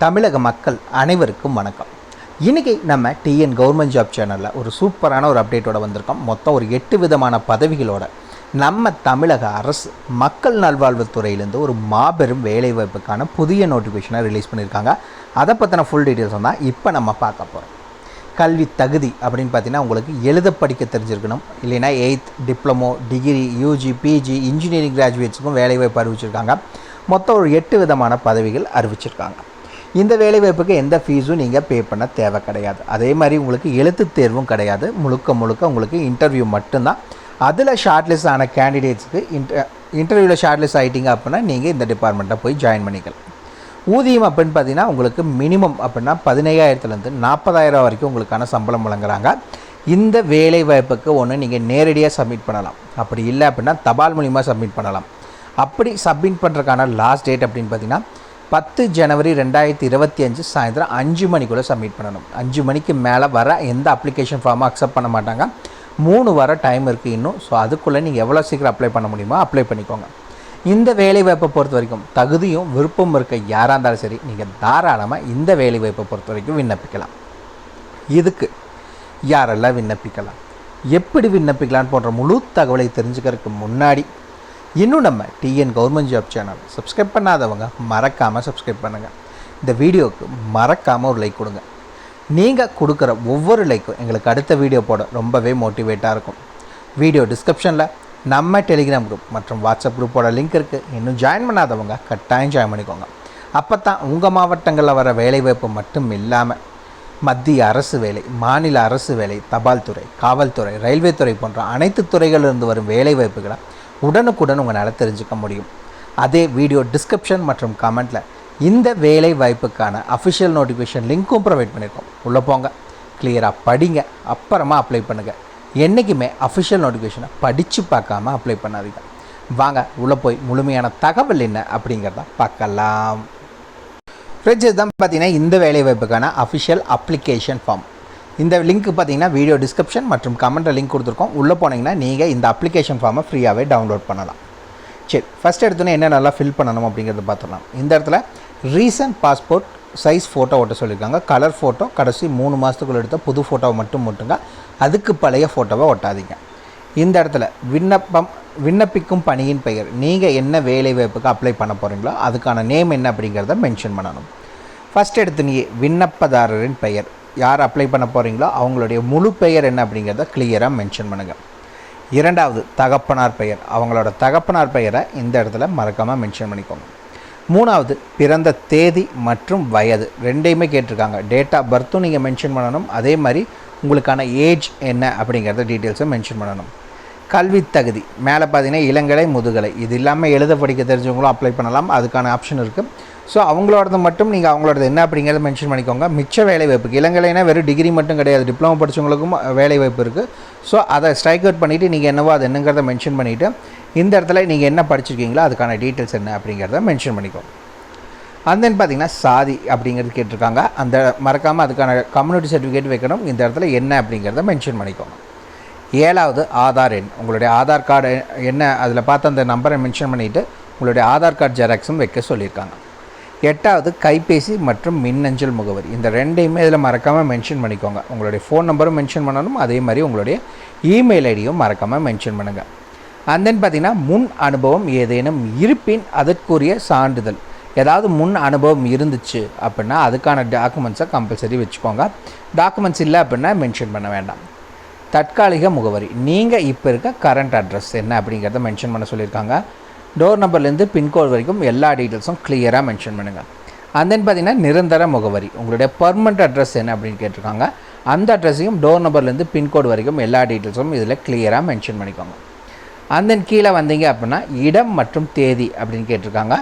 தமிழக மக்கள் அனைவருக்கும் வணக்கம். இன்றைக்கி நம்ம டிஎன் கவர்மெண்ட் ஜாப் சேனலில் ஒரு சூப்பரான ஒரு அப்டேட்டோடு வந்திருக்கோம். மொத்தம் ஒரு 8 விதமான பதவிகளோட நம்ம தமிழக அரசு மக்கள் நல்வாழ்வுத்துறையிலேருந்து ஒரு மாபெரும் வேலைவாய்ப்புக்கான புதிய நோட்டிஃபிகேஷனை ரிலீஸ் பண்ணியிருக்காங்க. அதை பற்றின ஃபுல் டீட்டெயில்ஸ் தான் இப்போ நம்ம பார்க்க போகிறோம். கல்வி தகுதி அப்படின்னு பார்த்தீங்கன்னா உங்களுக்கு எழுத படிக்க தெரிஞ்சிருக்கணும், இல்லைன்னா 8th diploma, degree, UG, PG, engineering கிராஜுவேட்ஸுக்கும் வேலைவாய்ப்பு அறிவிச்சிருக்காங்க. மொத்தம் ஒரு 8 விதமான பதவிகள் அறிவிச்சிருக்காங்க. இந்த வேலைவாய்ப்புக்கு எந்த ஃபீஸும் நீங்கள் பே பண்ண தேவை கிடையாது. அதே மாதிரி உங்களுக்கு எழுத்து தேர்வும் கிடையாது. முழுக்க உங்களுக்கு இன்டர்வியூ மட்டும்தான். அதில் ஷார்ட்லிஸ்ட் ஆன கேண்டிடேட்ஸுக்கு இன்டர்வியூவில் ஷார்ட்லிஸ்ட் ஆகிட்டிங்க அப்படின்னா நீங்கள் இந்த டிபார்ட்மெண்ட்டை போய் ஜாயின் பண்ணிக்கலாம். ஊதியம் அப்படின்னு பார்த்தீங்கன்னா உங்களுக்கு மினிமம் அப்படின்னா 15,000லேருந்து 40,000 வரைக்கும் உங்களுக்கான சம்பளம் வழங்குறாங்க. இந்த வேலைவாய்ப்புக்கு ஒன்று நீங்கள் நேரடியாக சப்மிட் பண்ணலாம், அப்படி இல்லை அப்படின்னா தபால் மூலிமா சப்மிட் பண்ணலாம். அப்படி சப்மிட் பண்ணுறதுக்கான லாஸ்ட் டேட் அப்படின்னு பார்த்தீங்கன்னா 10 ஜனவரி 2025 சாயந்தரம் 5 மணிக்குள்ளே சப்மிட் பண்ணணும். 5 மணிக்கு மேலே வர எந்த அப்ளிகேஷன் ஃபார்மும் அக்செப்ட் பண்ண மாட்டாங்க. 3 வாரம் டைம் இருக்குது இன்னும். ஸோ அதுக்குள்ளே நீங்கள் எவ்வளோ சீக்கிரம் அப்ளை பண்ண முடியுமோ அப்ளை பண்ணிக்கோங்க. இந்த வேலைவாய்ப்பை பொறுத்த வரைக்கும் தகுதியும் விருப்பம் இருக்க யாராக இருந்தாலும் சரி, நீங்கள் தாராளமாக இந்த வேலைவாய்ப்பை பொறுத்த வரைக்கும் விண்ணப்பிக்கலாம். இதுக்கு யாரெல்லாம் விண்ணப்பிக்கலாம், எப்படி விண்ணப்பிக்கலான்னு போன்ற முழு தகவலை தெரிஞ்சுக்கிறதுக்கு முன்னாடி இன்னும் நம்ம TN government job channel subscribe பண்ணாதவங்க மறக்காமல் சப்ஸ்கிரைப் பண்ணுங்கள். இந்த வீடியோவுக்கு மறக்காமல் ஒரு லைக் கொடுங்க. நீங்கள் கொடுக்குற ஒவ்வொரு லைக்கும் எங்களுக்கு அடுத்த வீடியோ போட ரொம்பவே மோட்டிவேட்டாக இருக்கும். வீடியோ டிஸ்கிரிப்ஷனில் நம்ம டெலிகிராம் குரூப் மற்றும் வாட்ஸ்அப் குரூப்போட லிங்க் இருக்குது. இன்னும் ஜாயின் பண்ணாதவங்க கட்டாயம் ஜாயின் பண்ணிக்கோங்க. அப்போ தான் உங்கள் மாவட்டங்களில் வர வேலைவாய்ப்பு மட்டும் இல்லாமல் மத்திய அரசு வேலை, மாநில அரசு வேலை, தபால் துறை, காவல்துறை, ரயில்வே துறை போன்ற அனைத்து துறைகளிலிருந்து வரும் வேலைவாய்ப்புகளை உடனுக்குடன் உங்களால் தெரிஞ்சுக்க முடியும். அதே வீடியோ டிஸ்கிரிப்ஷன் மற்றும் கமெண்ட்டில் இந்த வேலை வாய்ப்புக்கான அஃபிஷியல் நோட்டிஃபிகேஷன் லிங்க்கும் ப்ரொவைட் பண்ணியிருக்கோம். உள்ளே போங்க, கிளியராக படிங்க, அப்புறமா அப்ளை பண்ணுங்கள். என்றைக்குமே அஃபிஷியல் நோட்டிஃபிகேஷனை படித்து பார்க்காம அப்ளை பண்ணாதீங்க. வாங்க உள்ளே போய் முழுமையான தகவல் என்ன அப்படிங்கிறத பார்க்கலாம். ஃப்ரெண்ட்ஸ், இதுதான் பார்த்தீங்கன்னா இந்த வேலை வாய்ப்புக்கான அஃபிஷியல் அப்ளிகேஷன் ஃபார்ம். இந்த லிங்க் பார்த்தீங்கன்னா வீடியோ டிஸ்கிரிப்ஷன் மற்றும் கமெண்ட்டில் லிங்க் கொடுத்துருக்கோம். உள்ளே போனீங்கன்னா நீங்கள் இந்த அப்ளிகேஷன் ஃபார்மை ஃப்ரீயாகவே டவுன்லோட் பண்ணலாம். சரி, ஃபஸ்ட் எடுத்தோன்னே என்ன நல்லா ஃபில் பண்ணணும் அப்படிங்கிறத பார்த்துடலாம். இந்த இடத்துல ரீசன்ட் பாஸ்போர்ட் சைஸ் ஃபோட்டோ ஓட்ட சொல்லியிருக்காங்க. கலர் ஃபோட்டோ, கடைசி 3 மாதத்துக்குள்ளே எடுத்த புது ஃபோட்டோவை மட்டும் ஓட்டுங்க. அதுக்கு பழைய ஃபோட்டோவை ஒட்டாதீங்க. இந்த இடத்துல விண்ணப்பிக்கும் பணியின் பெயர், நீங்கள் என்ன வேலை வாய்ப்புக்கு அப்ளை பண்ண போகிறீங்களோ அதுக்கான நேம் என்ன அப்படிங்கிறத மென்ஷன் பண்ணணும். ஃபஸ்ட் எடுத்து விண்ணப்பதாரரின் பெயர், யார் அப்ளை பண்ண போகிறீங்களோ அவங்களுடைய முழு பெயர் என்ன அப்படிங்கிறத கிளியராக மென்ஷன் பண்ணுங்கள். இரண்டாவது தகப்பனார் பெயர், அவங்களோட தகப்பனார் பெயரை இந்த இடத்துல மறக்காமல் மென்ஷன் பண்ணிக்கோங்க. மூணாவது பிறந்த தேதி மற்றும் வயது ரெண்டையுமே கேட்டிருக்காங்க. டேட் ஆஃப் பர்த்தும் நீங்கள் மென்ஷன் பண்ணணும். அதே மாதிரி உங்களுக்கான ஏஜ் என்ன அப்படிங்கிறத டீட்டெயில்ஸும் மென்ஷன் பண்ணணும். கல்வி தகுதி மேலே பார்த்தீங்கன்னா இளங்கலை, முதுகலை, இது இல்லாமல் எழுத படிக்க தெரிஞ்சவங்களும் அப்ளை பண்ணலாம். அதுக்கான ஆப்ஷன் இருக்குது. ஸோ அவங்களோடது மட்டும் நீங்கள் அவங்களோடது என்ன அப்படிங்கிறத மென்ஷன் பண்ணிக்கோங்க. மிச்ச வேலைவாய்ப்புக்கு இளங்கலைனா வெறும் டிகிரி மட்டும் கிடையாது, டிப்ளமோ படித்தவங்களுக்கும் வேலைவாய்ப்பு இருக்குது. ஸோ அதை ஸ்ட்ரைக் அவுட் பண்ணிவிட்டு நீங்கள் என்னவோ அது என்னங்கிறத மென்ஷன் பண்ணிவிட்டு இந்த இடத்துல நீங்கள் என்ன படிச்சிருக்கீங்களோ அதுக்கான டீட்டெயில்ஸ் என்ன அப்படிங்கிறத மென்ஷன் பண்ணிக்கோங்க. அண்ட் தென் பார்த்திங்கன்னா சாதி அப்படிங்கிறது கேட்டிருக்காங்க. அந்த மறக்காமல் அதுக்கான கம்யூனிட்டி சர்டிஃபிகேட் வைக்கணும். இந்த இடத்துல என்ன அப்படிங்கிறத மென்ஷன் பண்ணிக்கோங்க. ஏழாவது ஆதார் எண், உங்களுடைய ஆதார் கார்டு என்ன அதில் பார்த்து அந்த நம்பரை மென்ஷன் பண்ணிவிட்டு உங்களுடைய ஆதார் கார்டு ஜெராக்ஸும் வைக்க சொல்லியிருக்காங்க. எட்டாவது கைபேசி மற்றும் மின்னஞ்சல் முகவரி, இந்த ரெண்டையுமே இதில் மறக்காமல் மென்ஷன் பண்ணிக்கோங்க. உங்களுடைய ஃபோன் நம்பரும் மென்ஷன் பண்ணணும். அதே மாதிரி உங்களுடைய இமெயில் ஐடியும் மறக்காமல் மென்ஷன் பண்ணுங்கள். அண்ட் தென் பார்த்திங்கன்னா முன் அனுபவம் ஏதேனும் இருப்பின் அதற்குரிய சான்றிதழ், ஏதாவது முன் அனுபவம் இருந்துச்சு அப்படின்னா அதுக்கான டாக்குமெண்ட்ஸை கம்பல்சரி வச்சுக்கோங்க. டாக்குமெண்ட்ஸ் இல்லை அப்படின்னா மென்ஷன் பண்ண வேண்டாம். தற்காலிக முகவரி, நீங்கள் இப்போ இருக்க கரண்ட் அட்ரஸ் என்ன அப்படிங்கிறத மென்ஷன் பண்ண சொல்லியிருக்காங்க. டோர் நம்பர்லேருந்து பின்கோட் வரைக்கும் எல்லா டீட்டெயில்ஸும் கிளியராக மென்ஷன் பண்ணுங்கள். அண்ட் தென் பார்த்திங்கன்னா நிரந்தர முகவரி, உங்களுடைய பர்மனெண்ட் அட்ரஸ் என்ன அப்படின்னு கேட்டிருக்காங்க. அந்த அட்ரஸையும் டோர் நம்பர்லேருந்து பின்கோட் வரைக்கும் எல்லா டீட்டெயில்ஸும் இதில் கிளியராக மென்ஷன் பண்ணிக்கோங்க. அண்ட் தென் கீழே வந்தீங்க அப்படின்னா இடம் மற்றும் தேதி அப்படின்னு கேட்டிருக்காங்க.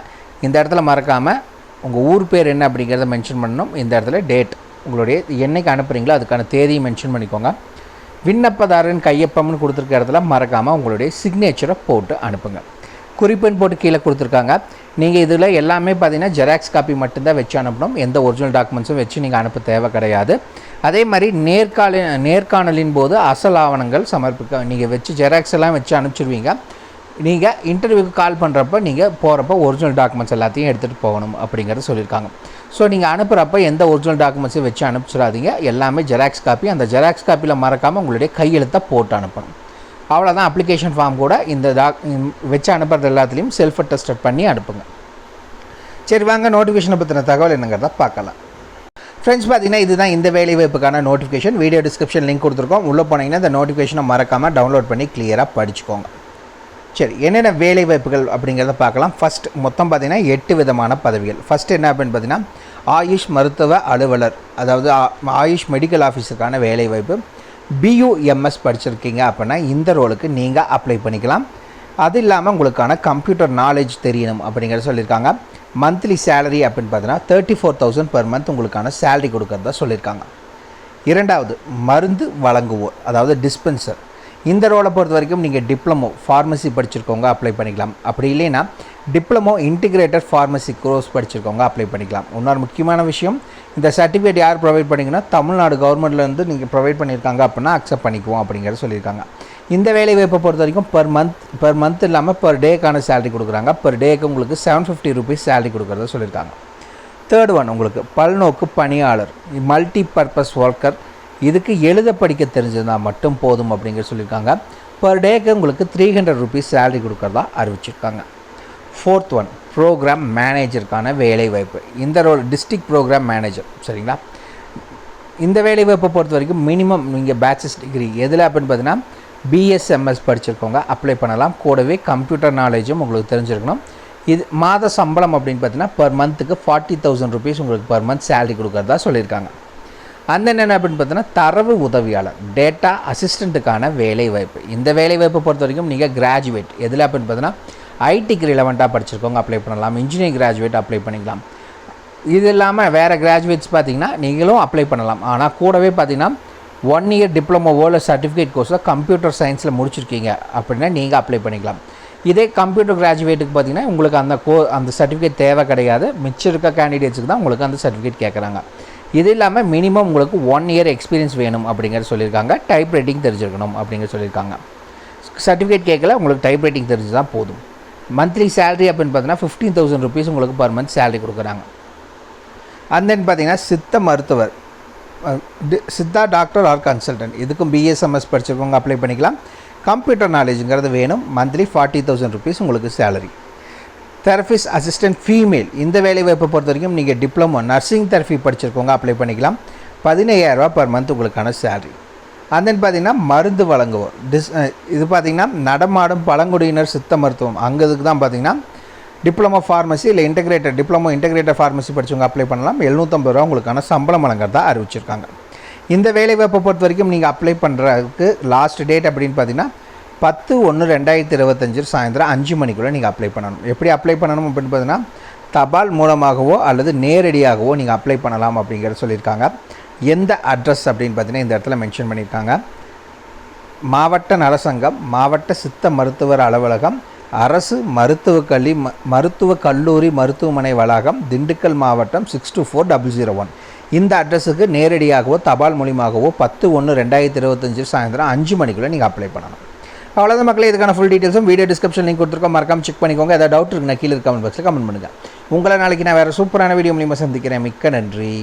இந்த இடத்துல மறக்காமல் உங்கள் ஊர் பேர் என்ன அப்படிங்கிறத மென்ஷன் பண்ணணும். இந்த இடத்துல டேட், உங்களுடைய என்றைக்கு அனுப்புகிறீங்களோ அதுக்கான தேதியை மென்ஷன் பண்ணிக்கோங்க. விண்ணப்பதாரரின் கையொப்பம்னு கொடுத்துருக்க இடத்துல மறக்காமல் உங்களுடைய சிக்னேச்சரை போட்டு அனுப்புங்க. குறிப்பெண் போட்டு கீழே கொடுத்துருக்காங்க. நீங்கள் இதில் எல்லாமே பார்த்தீங்கன்னா ஜெராக்ஸ் காப்பி மட்டும்தான் வச்சு அனுப்பணும். எந்த ஒரிஜினல் டாக்குமெண்ட்ஸும் வச்சு நீங்கள் அனுப்ப தேவை கிடையாது. அதே மாதிரி நேர்காணலின் போது அசல் ஆவணங்கள் சமர்ப்பிக்க நீங்கள் வச்சு ஜெராக்ஸ் எல்லாம் வச்சு அனுப்பிச்சிடுவீங்க. நீங்கள் இன்டர்வியூக்கு கால் பண்ணுறப்ப நீங்கள் போகிறப்ப ஒரிஜினல் டாக்குமெண்ட்ஸ் எல்லாத்தையும் எடுத்துகிட்டு போகணும் அப்படிங்கிறத சொல்லியிருக்காங்க. ஸோ நீங்கள் அனுப்புகிறப்ப எந்த ஒரிஜினல் டாக்குமெண்ட்ஸையும் வச்சு அனுப்பிச்சிடாதீங்க. எல்லாமே ஜெராக்ஸ் காப்பி. அந்த ஜெராக்ஸ் காப்பியில் மறக்காமல் உங்களுடைய கையெழுத்தை போட்டு அனுப்பணும். அவ்வளோதான். அப்ளிகேஷன் ஃபார்ம் கூட இந்த வச்சு அனுப்புறது எல்லாத்துலேயும் செல்ஃப் அட்டஸ்டட் பண்ணி அனுப்புங்க. சரி, வாங்க நோட்டிஃபிகேஷனை பற்றின தகவல் என்னங்கிறத பார்க்கலாம். ஃப்ரெண்ட்ஸ், பார்த்தீங்கன்னா இதுதான் இந்த வேலைவாய்ப்புக்கான நோட்டிஃபிகேஷன். வீடியோ டிஸ்கிரிப்ஷன் லிங்க் கொடுத்துருக்கோம். உள்ளே போனீங்கன்னா இந்த நோட்டிஃபிகேஷனை மறக்காமல் டவுன்லோட் பண்ணி கிளியராக படிச்சுக்கோங்க. சரி, என்னென்ன வேலைவாய்ப்புகள் அப்படிங்கிறத பார்க்கலாம். ஃபஸ்ட் மொத்தம் பார்த்தீங்கன்னா 8 விதமான பதவிகள். ஃபஸ்ட்டு என்ன அப்படின்னு பார்த்தீங்கன்னா ஆயுஷ் மருத்துவ அலுவலர், அதாவது ஆயுஷ் மெடிக்கல் ஆஃபீஸருக்கான வேலைவாய்ப்பு. BUMS படிச்சிருக்கீங்க அப்படின்னா இந்த ரோலுக்கு நீங்கள் அப்ளை பண்ணிக்கலாம். அது இல்லாமல் உங்களுக்கான கம்ப்யூட்டர் நாலேஜ் தெரியணும் அப்படிங்கிறத சொல்லியிருக்காங்க. மந்த்லி சேலரி அப்படின்னு பார்த்தீங்கன்னா 34,000 per month உங்களுக்கான சேலரி கொடுக்கறதா சொல்லியிருக்காங்க. இரண்டாவது, மருந்து வழங்குவோர், அதாவது டிஸ்பென்சர். இந்த ரோலை பொறுத்த வரைக்கும் நீங்கள் டிப்ளமோ ஃபார்மசி படிச்சிருக்கவங்க அப்ளை பண்ணிக்கலாம். அப்படி இல்லைன்னா டிப்ளமோ இன்டிகிரேட்டட் ஃபார்மசி கோர்ஸ் படிச்சிருக்கவங்க அப்ளை பண்ணிக்கலாம். இன்னொரு முக்கியமான விஷயம், இந்த சர்டிஃபிகேட் யார் ப்ரொவைட் பண்ணிங்கன்னா தமிழ்நாடு கவர்மெண்ட்லேருந்து நீங்கள் ப்ரொவைட் பண்ணியிருக்காங்க அப்படின்னா அக்செப்ட் பண்ணிக்குவோம் அப்படிங்கிறத சொல்லியிருக்காங்க. இந்த வேலைவாய்ப்பை பொறுத்த வரைக்கும் பெர் மந்த் இல்லாமல் பெர் டேக்கான சேலரி கொடுக்குறாங்க. பெர் டேக்கு உங்களுக்கு 750 rupees சேலரி கொடுக்குறத சொல்லியிருக்காங்க. தேர்ட் ஒன், உங்களுக்கு பல்நோக்கு பணியாளர், மல்டி பர்பஸ் ஒர்க்கர். இதுக்கு எழுத படிக்க தெரிஞ்சதுனால் மட்டும் போதும் அப்படிங்கிற சொல்லியிருக்காங்க. பெர் டேக்கு உங்களுக்கு 300 rupees சேலரி கொடுக்குறதா அறிவிச்சிருக்காங்க. ஃபோர்த் ஒன், ப்ரோக்ராம் மேனேஜருக்கான வேலைவாய்ப்பு. இந்த ரோல் டிஸ்ட்ரிக்ட் ப்ரோக்ராம் மேனேஜர். சரிங்களா? இந்த வேலைவாய்ப்பை பொறுத்த வரைக்கும் மினிமம் நீங்கள் பேச்சுலர்ஸ் டிகிரி எதில் அப்படின்னு பார்த்தீங்கன்னா BSMS படிச்சிருக்கவங்க அப்ளை பண்ணலாம். கூடவே கம்ப்யூட்டர் நாலேஜும் உங்களுக்கு தெரிஞ்சிருக்கணும். இது மாத சம்பளம் அப்படின்னு பார்த்தீங்கன்னா பெர் மந்த்துக்கு 40,000 rupees உங்களுக்கு பெர் மந்த் சேலரி கொடுக்குறதா சொல்லியிருக்காங்க. அந்த என்ன அப்படின்னு பார்த்தீங்கன்னா தரவு உதவியாளர், டேட்டா அசிஸ்டண்ட்டுக்கான வேலைவாய்ப்பு. இந்த வேலைவாய்ப்பை பொறுத்த வரைக்கும் நீங்கள் கிராஜுவேட் எதில் அப்படின்னு பார்த்தீங்கன்னா ஐடிக்கு ரிலவெண்ட்டாக படிச்சிருக்கவங்க அப்ளை பண்ணலாம். இன்ஜினியரிங் கிராஜுவேட் அப்ளை பண்ணிக்கலாம். இது இல்லாமல் வேறு கிராஜுவேட்ஸ் பார்த்திங்கன்னா நீங்களும் அப்ளை பண்ணலாம். ஆனால் கூடவே பார்த்திங்கன்னா 1 year டிப்ளமோவோ இல்லை சர்டிஃபிகேட் கோர்ஸில் கம்ப்யூட்டர் சயின்ஸில் முடிச்சிருக்கீங்க அப்படின்னா நீங்கள் அப்ளை பண்ணிக்கலாம். இதே கம்ப்யூட்டர் கிராஜுவேட்டுக்கு பார்த்திங்கன்னா உங்களுக்கு அந்த சர்டிஃபிகேட் தேவை கிடையாது. மிச்சம் இருக்க கேண்டிடேட்ஸுக்கு தான் உங்களுக்கு அந்த சர்டிஃபிகேட் கேட்குறாங்க. இது இல்லாமல் மினிமம் உங்களுக்கு 1 year எக்ஸ்பீரியன்ஸ் வேணும் அப்படிங்கிறது சொல்லியிருக்காங்க. டைப் ரைட்டிங் தெரிஞ்சிருக்கணும் அப்படிங்கிறது சொல்லியிருக்காங்க. சர்டிஃபிகேட் கேட்கல, உங்களுக்கு டைப் ரைட்டிங் தெரிஞ்சு தான் போதும். மந்த்லி சேலரி அப்படின்னு பார்த்தீங்கன்னா 15,000 rupees உங்களுக்கு பர் மந்த் சேலரி கொடுக்குறாங்க. அண்ட் தென் பார்த்தீங்கன்னா சித்த மருத்துவர், சித்தா டாக்டர் ஆர் கன்சல்டன்ட். இதுக்கும் BSMS படிச்சிருக்கவங்க அப்ளை பண்ணிக்கலாம். கம்ப்யூட்டர் நாலேஜுங்கிறது வேணும். மந்த்லி 40,000 rupees உங்களுக்கு சேலரி. Therapist assistant female. இந்த வேலைவாய்ப்பை பொறுத்த வரைக்கும் நீங்கள் டிப்ளமோ நர்சிங் தெரபி படிச்சிருக்கவங்க அப்ளை பண்ணிக்கலாம். 15,000 per month உங்களுக்கான சேலரி. அண்ட் தென் பார்த்திங்கன்னா மருந்து வழங்குவோர், இது பார்த்திங்கன்னா நடமாடும் பழங்குடியினர் சித்த மருத்துவம். அங்கே இதுக்கு தான் பார்த்திங்கன்னா டிப்ளமோ ஃபார்மசி இல்லை டிப்ளமோ இன்டெகிரேட்டட் ஃபார்மசி படித்தவங்க அப்ளை பண்ணலாம். 750 ரூபா உங்களுக்கான சம்பளம் வழங்குறதா அறிவிச்சிருக்காங்க. இந்த வேலைவாய்ப்பை பொறுத்த வரைக்கும் நீங்கள் அப்ளை பண்ணுறதுக்கு லாஸ்ட் டேட் அப்படின்னு பார்த்தீங்கன்னா 10/1/2025 சாயந்தரம் 5 மணிக்குள்ளே நீங்கள் அப்ளை பண்ணணும். எப்படி அப்ளை பண்ணணும் அப்படின்னு பார்த்தீங்கன்னா தபால் மூலமாகவோ அல்லது நேரடியாகவோ நீங்கள் அப்ளை பண்ணலாம் அப்படிங்கிறத சொல்லியிருக்காங்க. எந்த அட்ரஸ் அப்படின்னு பார்த்தீங்கன்னா இந்த இடத்துல மென்ஷன் பண்ணியிருக்காங்க. மாவட்ட நலசங்கம், மாவட்ட சித்த மருத்துவர் அலுவலகம், அரசு மருத்துவக் கல்லூரி மருத்துவமனை வளாகம், திண்டுக்கல் மாவட்டம் 624001. இந்த அட்ரஸுக்கு நேரடியாகவோ தபால் மூலியமாகவோ 10/1/2025 சாயந்தரம் 5 மணிக்குள்ளே நீங்கள் அப்ளை பண்ணணும். அவ்வளோதான் மக்களே. இதுக்கான ஃபுல் டீட்டெயில்ஸும் வீடியோ டிஸ்கிரிப்ஷன் லிங்க் கொடுத்துருக்கோம். மறக்காம செக் பண்ணிக்கோங்க. ஏதாவது டவுட் இருக்குன்னா கீழே கமெண்ட் பாக்ஸில் கமெண்ட் பண்ணுங்கள். உங்களை நாளைக்கு நான் வேறு சூப்பரான வீடியோ மூலியமாக சந்திக்கிறேன். மிக்க நன்றி.